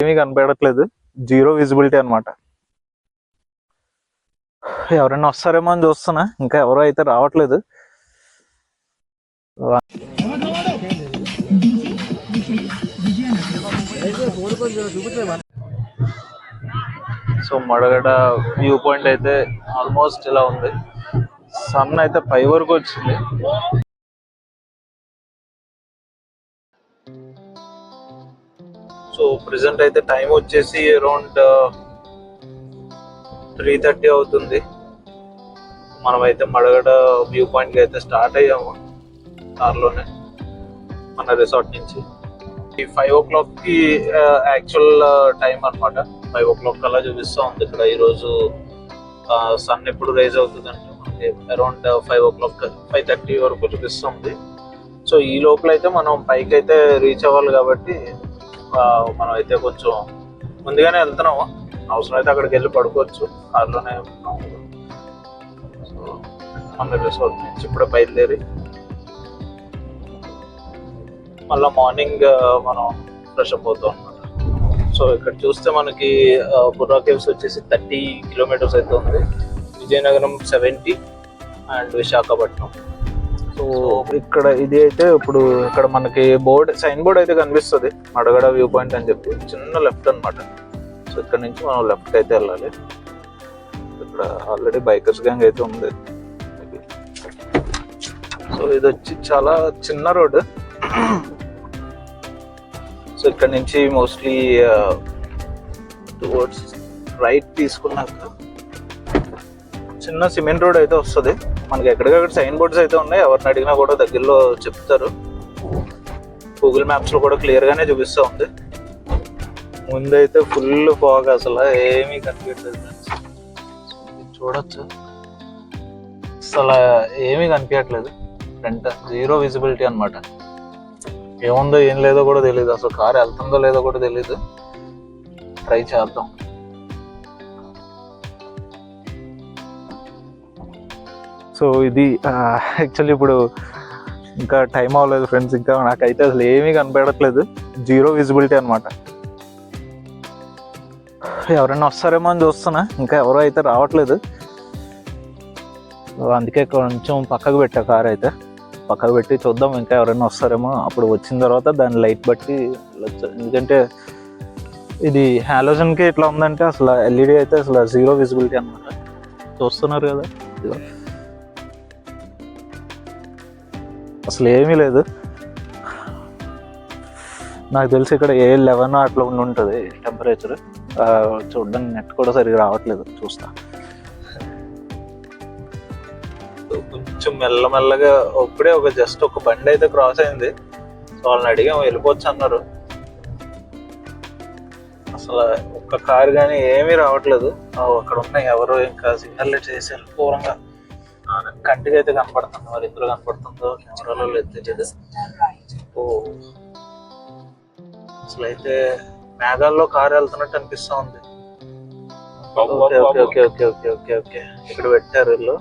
ఏమీ కనపడట్లేదు, zero visibility అనమాట. ఎవరైనా వస్తారేమో అని చూస్తున్నా, ఇంకా ఎవరో అయితే రావట్లేదు. సో మడగడ వ్యూ పాయింట్ అయితే ఆల్మోస్ట్ ఇలా ఉంది. సన్ అయితే 5 వరకు వచ్చింది. సో ప్రెసెంట్ అయితే టైం వచ్చేసి అరౌండ్ 3:30 అవుతుంది. మనమైతే మడగడ వ్యూ పాయింట్ కి అయితే స్టార్ట్ అయ్యాము కార్లోనే మన రిసార్ట్ నుంచి. 5 o'clock కి యాక్చువల్ టైం అనమాట. 5 o'clock అలా చూపిస్తా ఉంది ఇక్కడ. ఈరోజు సన్ ఎప్పుడు రైజ్ అవుతుంది అంటే మనకి అరౌండ్ 5 o'clock 5:30 వరకు చూపిస్తుంది. సో ఈ లోపల అయితే మనం పైకి అయితే రీచ్ అవ్వాలి కాబట్టి మనం అయితే కొంచెం ముందుగానే వెళ్తున్నాము. అవసరం అయితే అక్కడికి వెళ్ళి పడుకోవచ్చు, కార్లోనే ఉన్నాము. సో మన రిసార్ట్ నుంచి ఇప్పుడే బయలుదేరి మళ్ళీ మార్నింగ్ మనం ఫ్రెష్ అప్ అవుతాం అనమాట. సో ఇక్కడ చూస్తే మనకి బుర్రా కేవ్స్ వచ్చేసి 30 kilometers అయితే ఉంది. విజయనగరం 70 అండ్ విశాఖపట్నం. సో ఇక్కడ ఇది అయితే ఇప్పుడు ఇక్కడ మనకి సైన్ బోర్డ్ అయితే కనిపిస్తుంది, మడగడ వ్యూ పాయింట్ అని చెప్పి. చిన్న లెఫ్ట్ అనమాట. సో ఇక్కడ నుంచి మనం లెఫ్ట్ అయితే వెళ్ళాలి. ఇక్కడ ఆల్రెడీ బైకర్స్ గ్యాంగ్ అయితే ఉంది. సో ఇది వచ్చి చాలా చిన్న రోడ్. సో ఇక్కడ నుంచి మోస్ట్లీ టువర్డ్స్ రైట్ తీసుకున్నాక చిన్న సిమెంట్ రోడ్ అయితే వస్తుంది. మనకి ఎక్కడికక్కడ సైన్ బోర్డ్స్ అయితే ఉన్నాయి, ఎవరిని అడిగినా కూడా దగ్గరలో చెప్తారు. గూగుల్ మ్యాప్స్ లో కూడా క్లియర్ గానే చూపిస్తూ ఉంది. ముందైతే ఫుల్ ఫాగ్, అసలు ఏమీ కనిపించట్లేదు. చూడొచ్చు, అసలు ఏమీ కనిపించట్లేదు. ఫ్రంట్ జీరో విజిబిలిటీ అనమాట. ఏముందో ఏం లేదో కూడా తెలియదు, అసలు కారు వెళ్తుందో లేదో కూడా తెలియదు. ట్రై చేద్దాం. సో ఇది యాక్చువల్లీ ఇప్పుడు ఇంకా టైం అవ్వలేదు ఫ్రెండ్స్. ఇంకా నాకైతే అసలు ఏమీ కనపడట్లేదు, జీరో విజిబిలిటీ అనమాట. ఎవరైనా వస్తారేమో అని చూస్తున్నా, ఇంకా ఎవరో అయితే రావట్లేదు. అందుకే కొంచెం పక్కకు పెట్టా కారు అయితే. పక్కకు పెట్టి చూద్దాం ఇంకా ఎవరైనా వస్తారేమో. అప్పుడు వచ్చిన తర్వాత దాని లైట్ బట్టి వెళ్ళొచ్చు. ఎందుకంటే ఇది హాలోజన్కి ఇట్లా ఉందంటే అసలు ఎల్ఈడి అయితే అసలు జీరో విజిబిలిటీ అనమాట. చూస్తున్నారు కదా, అసలు ఏమీ లేదు. నాకు తెలిసి ఇక్కడ 11 అట్లా ఉంటుంది టెంపరేచర్. చూడడానికి నెట్ కూడా సరిగ్గా రావట్లేదు, చూస్తా. కొంచెం మెల్లమెల్లగా ఇప్పుడే జస్ట్ ఒక బండి అయితే క్రాస్ అయింది. సో వాళ్ళని అడిగాము, వెళ్ళిపోవచ్చు అన్నారు. అసలు ఒక్క కారు కానీ ఏమీ రావట్లేదు. అక్కడ ఉన్నాయి, ఎవరో ఇంకా సిగ్నల్ చేసి వెళ్ళిపోవడంగా కంటికి అయితే కనపడుతుంది. మరి ఎందులో కనపడుతుందో కెమెరాలో లేదు తెలియదు. అసలు అయితే మేఘాల్లో కారు వెళ్తున్నట్టు అనిపిస్తా ఉంది. Okay okay okay okay okay okay okay ఇక్కడ పెట్టారు వీళ్ళు.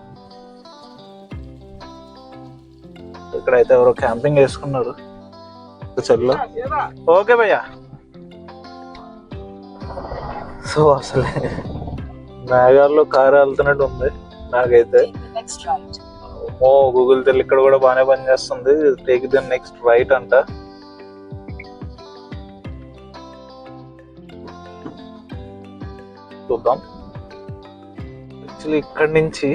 ఇక్కడైతే ఎవరో క్యాంపింగ్ వేసుకున్నారు చెల్లో. ఓకే భయ్యా. సో అసలే మేఘాల్లో కారు వెళ్తున్నట్టు ఉంది నాకైతే. గూగుల్ తెల్ ఇక్కడ కూడా బాగానే పనిచేస్తుంది. టేక్ ది నెక్స్ట్ రైట్ అంట. చూద్దాం. యాక్చువల్లీ ఇక్కడి నుంచి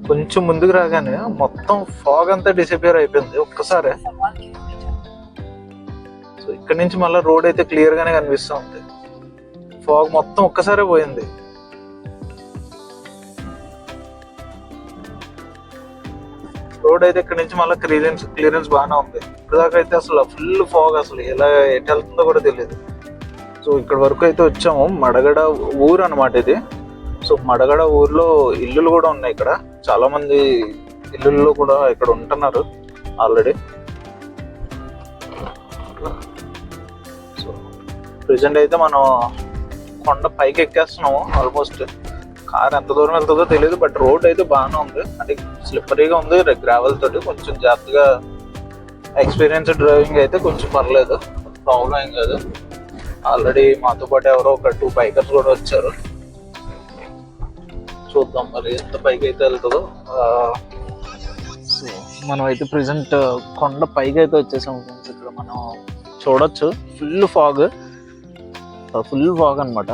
కొంచెం ముందుకు రాగానే మొత్తం ఫాగ్ అంతా డిసపియర్ అయిపోయింది ఒక్కసారి. సో ఇక్కడ నుంచి మళ్ళీ రోడ్ అయితే క్లియర్ గానే కనిపిస్తూ ఉంది. ఫాగ్ మొత్తం ఒక్కసారే పోయింది. రోడ్ అయితే ఇక్కడ నుంచి మళ్ళీ క్లియరెన్స్ బాగానే ఉంది. ఇప్పటిదాకా అయితే అసలు ఫుల్ ఫాగ్, అసలు ఎలా ఎటు వెళ్తుందో కూడా తెలియదు. సో ఇక్కడ వరకు అయితే వచ్చాము. మడగడ ఊరు అనమాట ఇది. సో మడగడ ఊర్లో ఇల్లులు కూడా ఉన్నాయి. ఇక్కడ చాలా మంది ఇల్లుల్లో కూడా ఇక్కడ ఉంటున్నారు ఆల్రెడీ. సో ప్రెసెంట్ అయితే మనం కొండ పైకి ఎక్కేస్తున్నాము ఆల్మోస్ట్. కార్ ఎంత దూరం వెళ్తుందో తెలియదు, బట్ రోడ్ అయితే బాగానే ఉంది. అంటే స్లిప్పరీగా ఉంది గ్రావెల్ తోటి. కొంచెం జాగ్రత్తగా ఎక్స్పీరియన్స్ డ్రైవింగ్ అయితే కొంచెం పర్లేదు, ప్రాబ్లం ఏం కాదు. ఆల్రెడీ మాతో పాటు ఎవరో ఒక 2 బైకర్స్ కూడా వచ్చారు. చూద్దాం మరి ఎంత పైకి అయితే వెళ్తుందో. సో మనం అయితే ప్రెసెంట్ కొండ పైకి అయితే వచ్చేసాం ఫ్రెండ్స్. ఇక్కడ మనం చూడొచ్చు ఫుల్ ఫాగ్ అనమాట.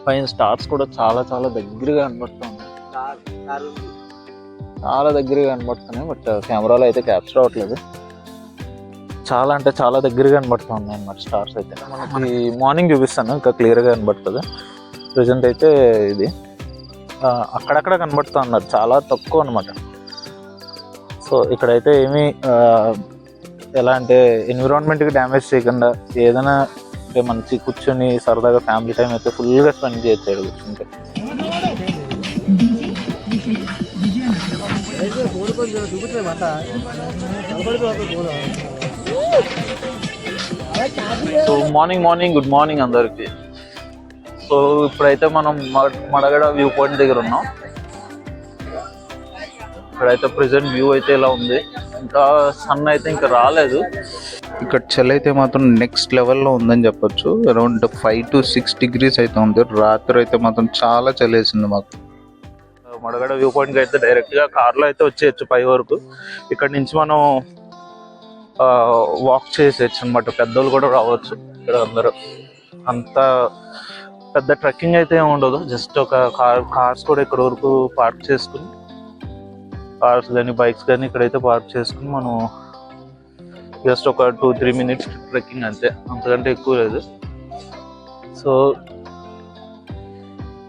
పైన స్టార్స్ కూడా చాలా చాలా దగ్గరగా కనబడుతున్నాయి, చాలా దగ్గరగా కనబడుతున్నాయి. బట్ కెమెరాలో అయితే క్యాప్చర్ అవ్వట్లేదు. చాలా అంటే చాలా దగ్గరగా కనబడుతున్నాయి అన్నమాట స్టార్స్ అయితే. మనకి మార్నింగ్ చూపిస్తాను, ఇంకా క్లియర్గా కనబడుతుంది. ప్రెసెంట్ అయితే ఇది అక్కడక్కడ కనబడుతూ ఉన్నారు, చాలా తక్కువ అనమాట. సో ఇక్కడైతే ఏమీ ఎలా అంటే ఎన్విరాన్మెంట్కి డ్యామేజ్ చేయకుండా ఏదైనా అంటే మంచి కూర్చొని సరదాగా ఫ్యామిలీ టైం అయితే ఫుల్గా స్పెండ్ చేయొచ్చు కూర్చుంటే. సో మార్నింగ్ గుడ్ మార్నింగ్ అందరికి. సో ఇప్పుడైతే మనం మడగడ వ్యూ పాయింట్ దగ్గర ఉన్నాం. ఇక్కడైతే ప్రెసెంట్ వ్యూ అయితే ఇలా ఉంది. ఇంకా సన్ అయితే ఇంకా రాలేదు. ఇక్కడ చలి అయితే మాత్రం నెక్స్ట్ లెవెల్లో ఉందని చెప్పొచ్చు. అరౌండ్ 5 to 6 degrees అయితే ఉంది. రాత్రి అయితే మాత్రం చాలా చలి వేసింది మాకు. మడగడ వ్యూ పాయింట్కి అయితే డైరెక్ట్గా కార్లో అయితే వచ్చేయచ్చు పై వరకు. ఇక్కడ నుంచి మనం వాక్ చేసేయచ్చు అనమాట. పెద్దోళ్ళు కూడా రావచ్చు ఇక్కడ. అందరూ అంత పెద్ద ట్రెక్కింగ్ అయితే ఏమి ఉండదు. జస్ట్ ఒక కార్స్ కూడా ఇక్కడ వరకు పార్క్ చేసుకుని, కార్స్ కానీ బైక్స్ కానీ ఇక్కడైతే పార్క్ చేసుకుని మనం జస్ట్ ఒక 2-3 minutes ట్రెక్కింగ్ అంతే, అంతకంటే ఎక్కువ లేదు. సో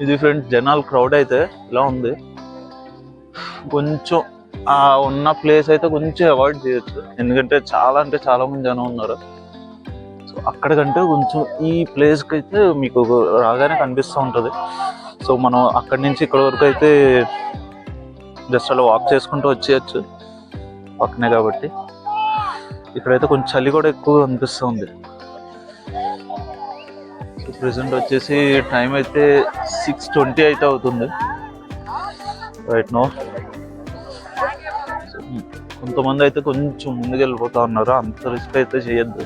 ఇది ఫ్రెండ్స్ జనాల క్రౌడ్ అయితే ఇలా ఉంది. కొంచెం ఆ ఉన్న ప్లేస్ అయితే కొంచెం అవాయిడ్ చేయొచ్చు, ఎందుకంటే చాలా అంటే చాలా మంది జనం ఉన్నారు. సో అక్కడికంటే కొంచెం ఈ ప్లేస్కి అయితే మీకు రాగానే కనిపిస్తూ ఉంటుంది. సో మనం అక్కడి నుంచి ఇక్కడ వరకు అయితే జస్ట్ అలా వాక్ చేసుకుంటూ వచ్చేయచ్చు, పక్కనే కాబట్టి. ఇక్కడైతే కొంచెం చలి కూడా ఎక్కువ అనిపిస్తుంది. సో ప్రెసెంట్ వచ్చేసి టైం అయితే 6:20 అయితే అవుతుంది రైట్ నో. కొంతమంది అయితే కొంచెం ముందుకు వెళ్ళిపోతా ఉన్నారు, అంత రిస్క్ అయితే చేయొద్దు.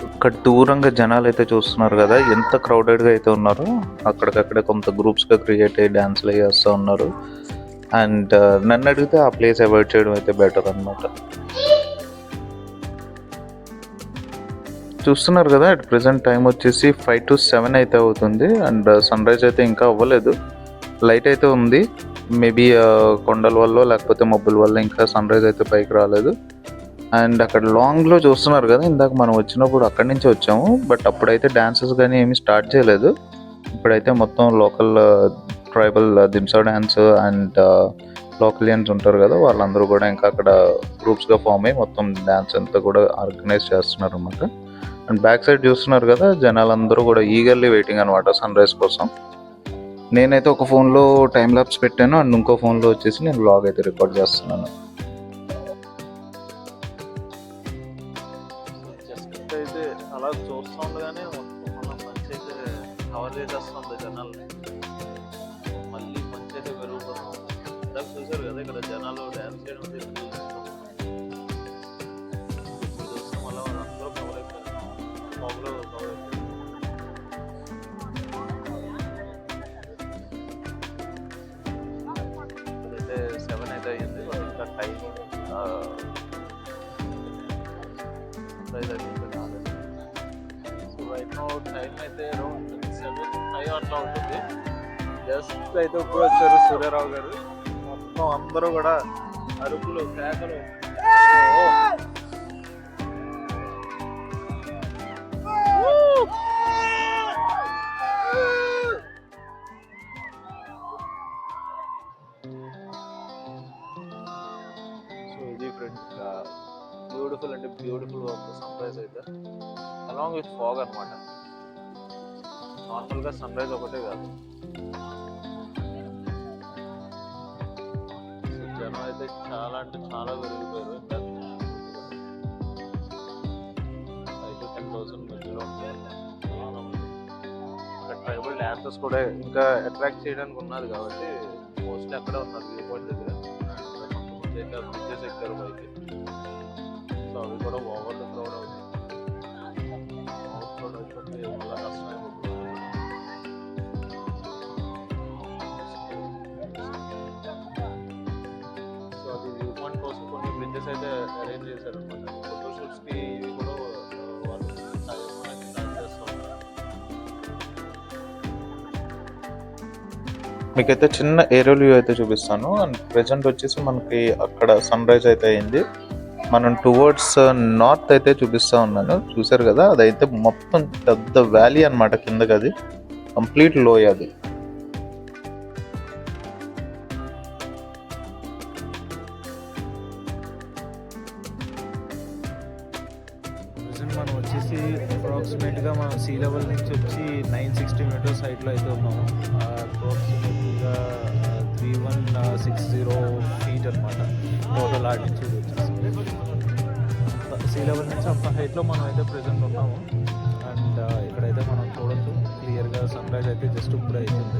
ఇక్కడ దూరంగా జనాలు అయితే చూస్తున్నారు కదా ఎంత క్రౌడెడ్గా అయితే ఉన్నారు. అక్కడికక్కడే కొంత గ్రూప్స్గా క్రియేట్ అయ్యి డ్యాన్స్లు అయ్యి వస్తూ ఉన్నారు. అండ్ నన్ను అడిగితే ఆ ప్లేస్ అవాయిడ్ చేయడం అయితే బెటర్ అనమాట. చూస్తున్నారు కదా అట్ ప్రెసెంట్ టైం వచ్చేసి 5 to 7 అయితే అవుతుంది. అండ్ సన్ రైజ్ అయితే ఇంకా అవ్వలేదు, లైట్ అయితే ఉంది. మేబీ కొండల వల్ల లేకపోతే మబ్బుల వల్ల ఇంకా సన్ రైజ్ అయితే పైకి రాలేదు. అండ్ అక్కడ లాంగ్లో చూస్తున్నారు కదా, ఇందాక మనం వచ్చినప్పుడు అక్కడి నుంచి వచ్చాము. బట్ అప్పుడైతే డాన్సెస్ కానీ ఏమీ స్టార్ట్ చేయలేదు. ఇప్పుడైతే మొత్తం local tribal Dhimsa dance and లోకలియన్స్ ఉంటారు కదా, వాళ్ళందరూ కూడా ఇంకా అక్కడ గ్రూప్స్గా ఫామ్ అయ్యి మొత్తం డ్యాన్స్ అంతా కూడా ఆర్గనైజ్ చేస్తున్నారు అనమాట. అండ్ బ్యాక్ సైడ్ చూస్తున్నారు కదా జనాలందరూ కూడా ఈగర్లీ వెయిటింగ్ అనమాట సన్ రైజ్ కోసం. నేనైతే ఒక ఫోన్లో టైం ల్యాప్స్ పెట్టాను, అండ్ ఇంకో ఫోన్లో వచ్చేసి నేను వ్లాగ్ అయితే రికార్డ్ చేస్తున్నాను. జస్ట్ అయితే అలా చూస్తూ ఉండగానే మనం మంచి అయితే కవర్ చేసేస్తుంది జనాల్ని. మళ్ళీ మంచి అయితే పెరుగుతున్నాం. ఇందాక చూసారు కదా ఇక్కడ జనాలు డ్యాన్స్ చేయడం చూస్తాం, మళ్ళీ వాళ్ళందరూ కవర్ అయిపోయారు. ఇప్పుడైతే 7 అయితే అయ్యింది, ఇంకా time so right no time అయితే అరౌండ్ 7-5 అట్లా ఉంటుంది. జస్ట్ అయితే ఇప్పుడు వచ్చారు సూర్యారావు గారు. మొత్తం అందరూ కూడా అరుపులు కేకలు. సో ఇది ఫ్రెండ్స్ బ్యూటిఫుల్ అంటే బ్యూటిఫుల్ సన్ రైజ్ అయితే అలాంగ్ విత్ ఫాగ్ అనమాట. నార్మల్గా సన్ రైజ్ ఒకటే కాదు, జనం అయితే చాలా అంటే చాలా పెరిగిపోయారు. ఇంకా 5 to 10,000 మధ్యలో ఉంటారు చాలా మంది. ఇంకా ట్రైబల్ డాన్సర్స్ కూడా ఇంకా అట్రాక్ట్ చేయడానికి ఉన్నది కాబట్టి మోస్ట్లీ అక్కడే ఉన్నారు వ్యూ పాయింట్ దగ్గర. కొంతమంది అయితే బ్రిడ్జెస్ ఎక్కారు పైకి. సో అవి కూడా ఓవర్ ద క్రౌడ్ అవుతుంది. సో అది వ్యూ పాయింట్ కోసం కొన్ని బ్రిడ్జెస్ అయితే అరేంజ్ చేశారు అనమాట. ఫోటోషూట్స్కి ఇవి కూడా వాళ్ళు మనకి స్టార్ట్ చేస్తూ ఉంటారు. మీకైతే చిన్న ఏరియల్ వ్యూ అయితే చూపిస్తాను. అండ్ ప్రెజెంట్ వచ్చేసి మనకి అక్కడ సన్ రైజ్ అయితే అయింది. మనం టువర్డ్స్ నార్త్ అయితే చూపిస్తా ఉన్నాను, చూసారు కదా. అదైతే మొత్తం పెద్ద వ్యాలీ అనమాట, కిందకి అది కంప్లీట్ లోయ అది. మనం వచ్చేసి అప్రాక్సిమేట్గా మనం సీ లెవెల్ నుంచి వచ్చి 960 మీటర్స్ హైట్లో అయితే ఉన్నాము. అప్రాక్సిమేట్గా 3160 ఫీట్ అనమాట టోటల్ ఆల్టిట్యూడ్ వచ్చేసి. సీ లెవెల్ నుంచి అంత హైట్లో మనం అయితే ప్రెజెంట్ ఉన్నాము. అండ్ ఇక్కడైతే మనం చూడొచ్చు క్లియర్గా సన్ రైజ్ అయితే జస్ట్ ఇప్పుడు అవుతుంది.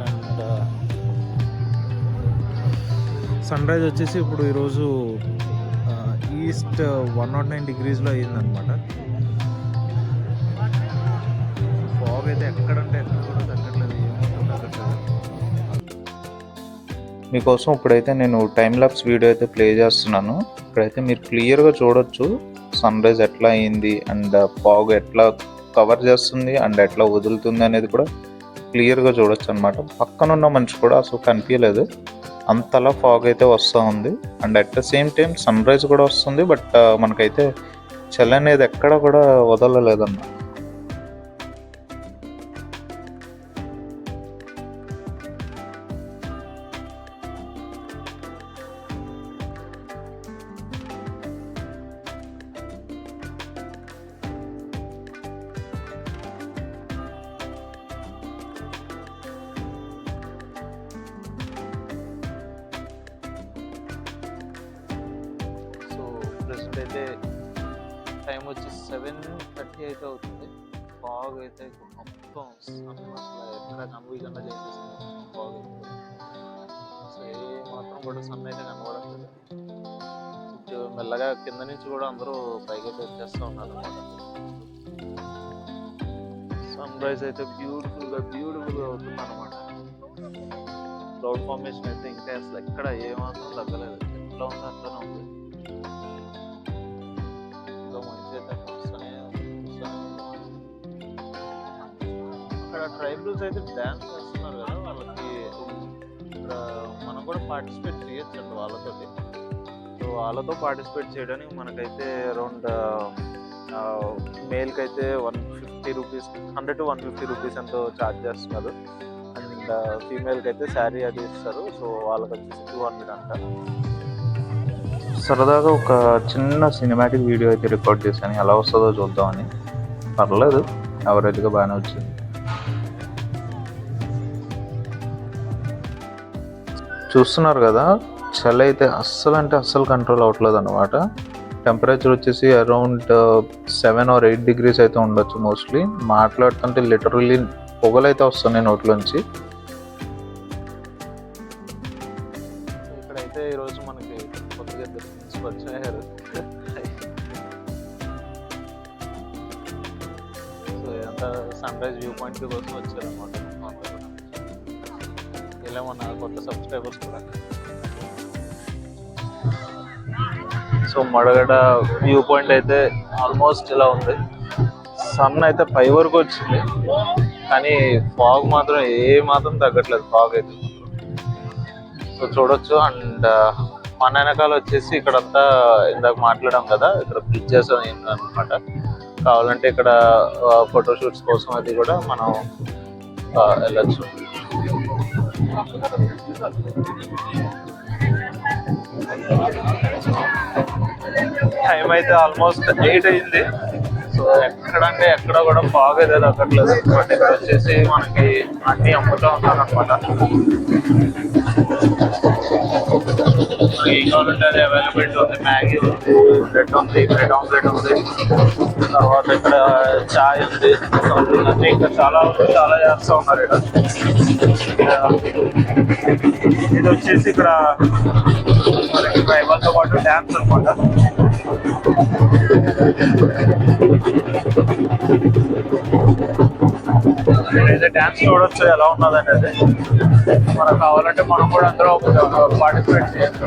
అండ్ సన్ రైజ్ వచ్చేసి ఇప్పుడు ఈరోజు ఈస్ట్ 109 డిగ్రీస్లో అయ్యిందనమాట. ఫాగ్ అయితే ఎక్కడంటే ఎక్కడ కూడా తగ్గట్లేదు, ఏమాత్రం తగ్గట్లేదు. మీకోసం ఇప్పుడైతే నేను టైం ల్యాప్స్ వీడియో అయితే ప్లే చేస్తున్నాను. ఇక్కడైతే మీరు క్లియర్గా చూడొచ్చు సన్ రైజ్ ఎట్లా అయింది అండ్ ఫాగ్ ఎట్లా కవర్ చేస్తుంది అండ్ ఎట్లా వదులుతుంది అనేది కూడా క్లియర్గా చూడొచ్చు అనమాట. పక్కనున్న మనిషి కూడా అసలు కనిపించలేదు, అంతలా ఫాగ్ అయితే వస్తూ ఉంది. And at the same time sunrise కూడా వస్తుంది, బట్ మనకైతే చలి అనేది ఎక్కడ కూడా వదలలేదన్న. ప్రెసెంట్ అయితే టైం వచ్చి 7:30 అయితే అవుతుంది. ఫాగ్ అయితే మొత్తం అసలు ఎక్కడ కనిపించకుండా చేసేసింది ఫాగ్ అయితే. సో ఏ మాత్రం కూడా సన్ అయితే కనబడట్లేదు. మెల్లగా కింద నుంచి కూడా అందరూ పైకి అయితే వచ్చేస్తూ ఉన్నారు అనమాట. సన్ రైజ్ అయితే బ్యూటిఫుల్గా అవుతుంది అనమాట. క్లౌడ్ ఫార్మేషన్ అయితే ఇంకా అసలు ఎక్కడ ఏమాత్రం తగ్గలేదు, ఎట్లా ఉందో అట్లనే ఉంది. అక్కడ ట్రైబల్స్ అయితే డ్యాన్స్ చేస్తున్నారు కదా, వాళ్ళకి ఇక్కడ మనం కూడా పార్టిసిపేట్ చేయొచ్చు అండి వాళ్ళతోటి. సో వాళ్ళతో పార్టిసిపేట్ చేయడానికి మనకైతే అరౌండ్ మేల్కి అయితే 150 రూపీస్, 100 to 150 రూపీస్ ఎంతో ఛార్జ్ చేస్తున్నారు. అండ్ ఫీమేల్కి అయితే శారీ అది ఇస్తారు. సో వాళ్ళకి వచ్చేసి 200 అంట. సరదాగా ఒక చిన్న సినిమాటిక్ వీడియో అయితే రికార్డ్ చేశాను, ఎలా వస్తుందో చూద్దామని. పర్లేదు, యావరేజ్గా బాగానే వచ్చింది. చూస్తున్నారు కదా, చలి అయితే అస్సలు అంటే అస్సలు కంట్రోల్ అవ్వట్లేదు అనమాట. టెంపరేచర్ వచ్చేసి అరౌండ్ 7 or 8 డిగ్రీస్ అయితే ఉండొచ్చు మోస్ట్లీ. మాట్లాడుతుంటే లిటరల్లీ పొగలైతే వస్తున్నాయి నోట్లోంచి. ఇక్కడైతే ఈరోజు మనకి కొద్దిగా వచ్చారు. సో ఇదంతా సన్ రైజ్ వ్యూ పాయింట్ కోసం వచ్చారనమాట. ఇలా మన కొత్త సబ్స్క్రైబర్స్ కూడా. సో మడగడ వ్యూ పాయింట్ అయితే ఆల్మోస్ట్ ఇలా ఉంది. సన్ అయితే పై వరకు వచ్చింది, కానీ ఫాగ్ మాత్రం ఏ మాత్రం తగ్గట్లేదు ఫాగ్ అయితే. సో చూడొచ్చు. అండ్ మన వెనకాల వచ్చేసి ఇక్కడంతా ఇందాక మాట్లాడాం కదా, ఇక్కడ బ్రిడ్జెస్ అనమాట. కావాలంటే ఇక్కడ ఫోటోషూట్స్ కోసం అది కూడా మనం వెళ్ళచ్చు. టైం అయితే ఆల్మోస్ట్ 8 అయింది. సో ఎక్కడంటే ఎక్కడ కూడా ఫాగ్ అయితే తగ్గట్లేదు. బట్ ఇక్కడ వచ్చేసి మనకి అన్ని అమ్ముతూ ఉంటారు అనమాట. ఏం కావాలంటే అది అవైలబిలిటీ ఉంది. మ్యాగీ ఉంది, బ్రెడ్ ఉంది, బ్రెడ్ ఆమ్లెట్ ఉంది, తర్వాత ఇక్కడ చాయ్ ఉంది, అన్నీ ఇంకా చాలా చేస్తూ ఉన్నారు ఇక్కడ. ఇది వచ్చేసి ఇక్కడ మనకి ట్రైబల్తో పాటు డ్యాన్స్ అనమాట. నేనైతే డ్యాన్స్ చూడొచ్చు ఎలా ఉన్నది అనేది. మనకు కావాలంటే మనం కూడా అందరూ పార్టిసిపేట్ చేయొచ్చు.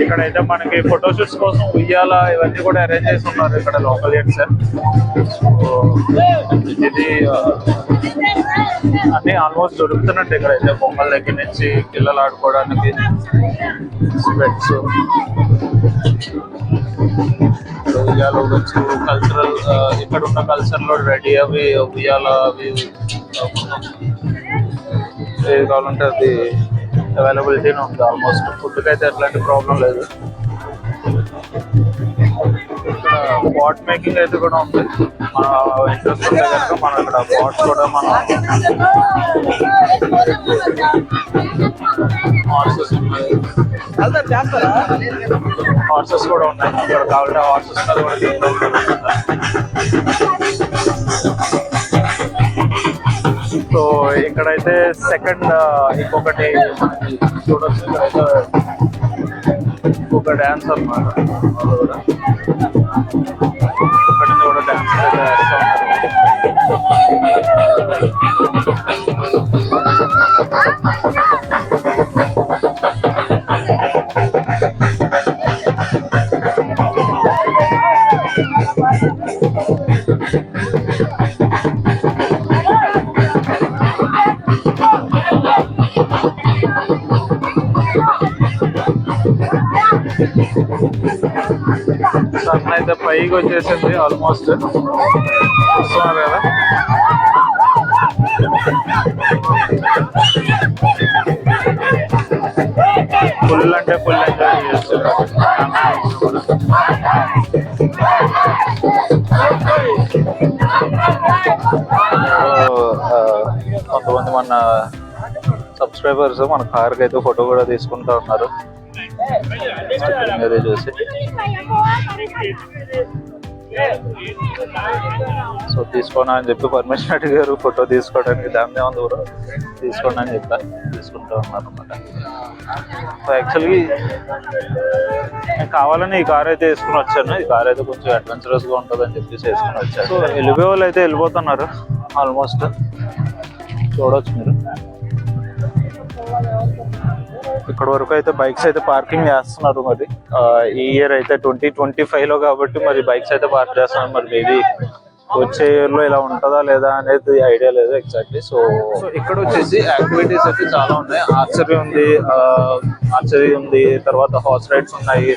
ఇక్కడైతే మనకి ఫోటోషూట్స్ కోసం ఉయ్యాల ఇవన్నీ కూడా అరేంజ్ చేసి ఉన్నారు ఇక్కడ లోకల్ జెంట్స్. ఇది అన్ని ఆల్మోస్ట్ దొరుకుతున్నట్టు ఇక్కడైతే బొమ్మల దగ్గర నుంచి పిల్లలు ఆడుకోవడానికి స్వెట్స్, ఉయ్యాల వచ్చు కల్చరల్ ఇక్కడ ఉన్న కల్చర్ లో రెడీ అవి ఉయ్యాల అవి ఏది కావాలంటే అది అవైలబిలిటీనే ఉంది. ఆల్మోస్ట్ ఫుడ్కి అయితే ఎట్లాంటి ప్రాబ్లం లేదు. ఇక్కడ పాట్ మేకింగ్ అయితే కూడా ఉంది. మన ఇంట్రెస్ట్ ఉంటే కనుక మనం ఇక్కడ పాట్స్ కూడా మనం హార్సెస్ కూడా ఉన్నాయి. ఇక్కడ కావాలంటే హార్సెస్ మీద కూడా సో ఇక్కడైతే సెకండ్ ఇంకొకటి చూడొచ్చు. ఇక్కడైతే ఇంకొక డ్యాన్స్ అన్నమాట. ఇక్కడ కూడా డ్యాన్స్ అయితే వేస్తూ సన్ అయితే పైకి వచ్చేసింది ఆల్మోస్ట్. చూస్తున్నారు కదా. ఫుల్ అంటే ఫుల్ ఎంజాయ్ చేస్తున్నారు. కొంతమంది మన సబ్స్క్రైబర్స్ మన కార్కి అయితే ఫోటో కూడా తీసుకుంటూ ఉన్నారు అదే చూసి. సో తీసుకోనా అని చెప్పి పర్మిషన్ అడిగారు ఫోటో తీసుకోవడానికి. దాన్నే ఉంది కూడా తీసుకోండి అని చెప్పా, తీసుకుంటూ ఉన్నారు అనమాట. సో యాక్చువల్లీ నేను కావాలని ఈ కార్ అయితే వేసుకుని వచ్చాను. ఈ కార్ అయితే కొంచెం అడ్వెంచరస్గా ఉంటుంది అని చెప్పేసి వేసుకుని వచ్చాను. సో వెళ్ళిపోయే వాళ్ళు అయితే వెళ్ళిపోతున్నారు ఆల్మోస్ట్. చూడవచ్చు మీరు. ఇక్కడ వరకు అయితే బైక్స్ అయితే పార్కింగ్ చేస్తున్నారు. మరి ఈ ఇయర్ అయితే 2025లో కాబట్టి మరి బైక్స్ అయితే పార్క్ చేస్తున్నారు. మరి మేబీ వచ్చే ఇయర్ లో ఇలా ఉంటుందా లేదా అనేది ఐడియా లేదు ఎగ్జాక్ట్లీ. సో ఇక్కడ వచ్చేసి యాక్టివిటీస్ అయితే చాలా ఉన్నాయి. ఆర్చరీ ఉంది, తర్వాత హార్స్ రైడ్స్ ఉన్నాయి,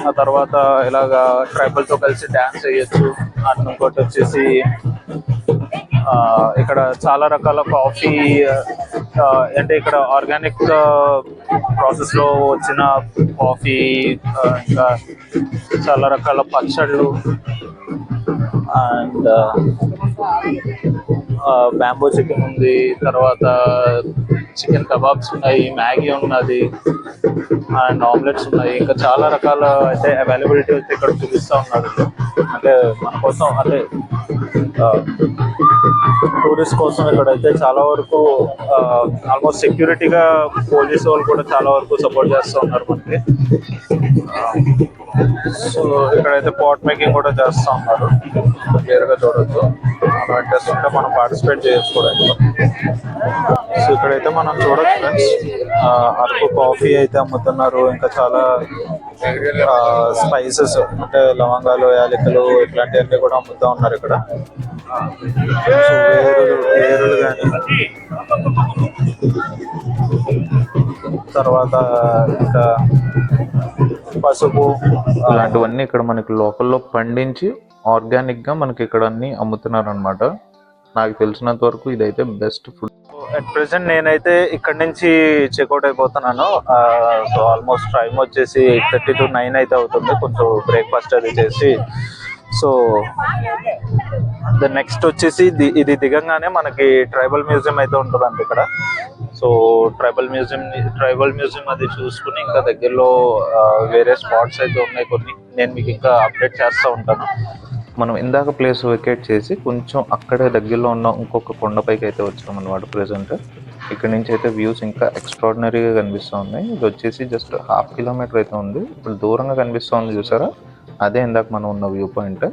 ఆ తర్వాత ఇలాగా ట్రైబల్ తో కలిసి డాన్స్ వేయచ్చు. అటు ఇంకోటి వచ్చేసి ఇక్కడ చాలా రకాల కాఫీ అంటే ఇక్కడ ఆర్గానిక్ ప్రాసెస్ లో వచ్చిన కాఫీ, ఇంకా చాలా రకాల పచ్చళ్ళు అండ్ బ్యాంబో చికెన్ ఉంది, తర్వాత చికెన్ కబాబ్స్ ఉన్నాయి, మ్యాగీ ఉన్నది అండ్ ఆమ్లెట్స్ ఉన్నాయి. ఇంకా చాలా రకాల అయితే అవైలబిలిటీ అయితే ఇక్కడ చూపిస్తూ ఉన్నారు. అంటే మన కోసం అంటే టూరిస్ట్ కోసం ఇక్కడైతే చాలా వరకు ఆల్మోస్ట్ సెక్యూరిటీగా పోలీసు వాళ్ళు కూడా చాలా వరకు సపోర్ట్ చేస్తూ ఉన్నారు మనకి. సో ఇక్కడైతే పాట్ మేకింగ్ కూడా చేస్తూ ఉన్నారు, క్లియర్గా చూడొచ్చు. మనం ఇంట్రెస్ట్ ఉంటే మనం పార్టిసిపేట్ చేసుకోవడానికి. సో ఇక్కడైతే మనం చూడొచ్చు ఫ్రెండ్స్, అరకు కాఫీ అయితే అమ్ముతున్నారు. ఇంకా చాలా స్పైసెస్ అంటే లవంగాలు, యాలకులు ఇట్లాంటివన్నీ కూడా అమ్ముతూ ఉన్నారు ఇక్కడ. వేరులు కానీ తర్వాత ఇంకా పసుపు ఇలాంటివన్నీ ఇక్కడ మనకి లోకల్లో పండించి ఆర్గానిక్ గా మనకి ఇక్కడ అన్ని అమ్ముతున్నారు అనమాట. నాకు తెలిసినంత వరకు ఇదైతే బెస్ట్ ఫుడ్. అట్ ప్రెసెంట్ నేనైతే ఇక్కడ నుంచి చెక్అవుట్ అయిపోతున్నాను. సో ఆల్మోస్ట్ టైం వచ్చేసి 8:30 to 9 అయితే అవుతుంది. కొంచెం బ్రేక్ఫాస్ట్ అది చేసి సో నెక్స్ట్ వచ్చేసి ఇది దిగంగానే మనకి ట్రైబల్ మ్యూజియం అయితే ఉంటుందండి ఇక్కడ. సో ట్రైబల్ మ్యూజియం అది చూసుకుని ఇంకా దగ్గరలో వేరే స్పాట్స్ అయితే ఉన్నాయి కొన్ని, నేను మీకు ఇంకా అప్డేట్ చేస్తూ ఉంటాను. మనం ఇందాక ప్లేస్ వెకేట్ చేసి కొంచెం అక్కడే దగ్గరలో ఉన్న ఇంకొక కొండపైకి అయితే వచ్చాం అనమాట ప్రెసెంట్. ఇక్కడ నుంచి అయితే వ్యూస్ ఇంకా ఎక్స్ట్రాడినరీగా కనిపిస్తూ ఉన్నాయి. ఇది వచ్చేసి జస్ట్ 1/2 కిలోమీటర్ అయితే ఉంది. ఇప్పుడు దూరంగా కనిపిస్తూ ఉంది చూసారా, అదే ఇందాక మనం ఉన్న వ్యూ పాయింట్.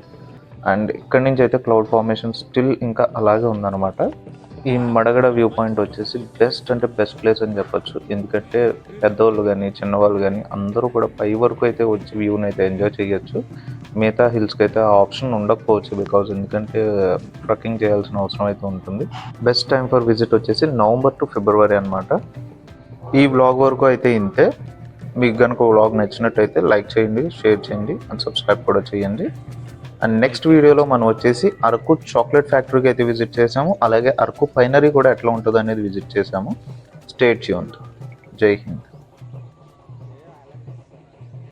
అండ్ ఇక్కడ నుంచి అయితే క్లౌడ్ ఫార్మేషన్ స్టిల్ ఇంకా అలాగే ఉందన్నమాట. ఈ మడగడ వ్యూ పాయింట్ వచ్చేసి బెస్ట్ అంటే బెస్ట్ ప్లేస్ అని చెప్పొచ్చు. ఎందుకంటే పెద్దవాళ్ళు కానీ చిన్నవాళ్ళు కానీ అందరూ కూడా పై వరకు అయితే వచ్చి వ్యూని అయితే ఎంజాయ్ చేయొచ్చు. మిగతా హిల్స్కి అయితే ఆ ఆప్షన్ ఉండకపోవచ్చు, బికాజ్ ఎందుకంటే ట్రెక్కింగ్ చేయాల్సిన అవసరం అయితే ఉంటుంది. బెస్ట్ టైం ఫర్ విజిట్ వచ్చేసి నవంబర్ టు ఫిబ్రవరి అనమాట. ఈ వ్లాగ్ వరకు అయితే ఇంతే. మీకు కనుక వ్లాగ్ నచ్చినట్టయితే లైక్ చేయండి, షేర్ చేయండి అండ్ సబ్స్క్రైబ్ కూడా చేయండి. అండ్ నెక్స్ట్ వీడియోలో మనం వచ్చేసి అరకు చాక్లెట్ ఫ్యాక్టరీకి అయితే విజిట్ చేసాము, అలాగే అరకు పైనరీ కూడా ఎట్లా ఉంటుంది అనేది విజిట్ చేసాము. Stay tuned. జై హింద్.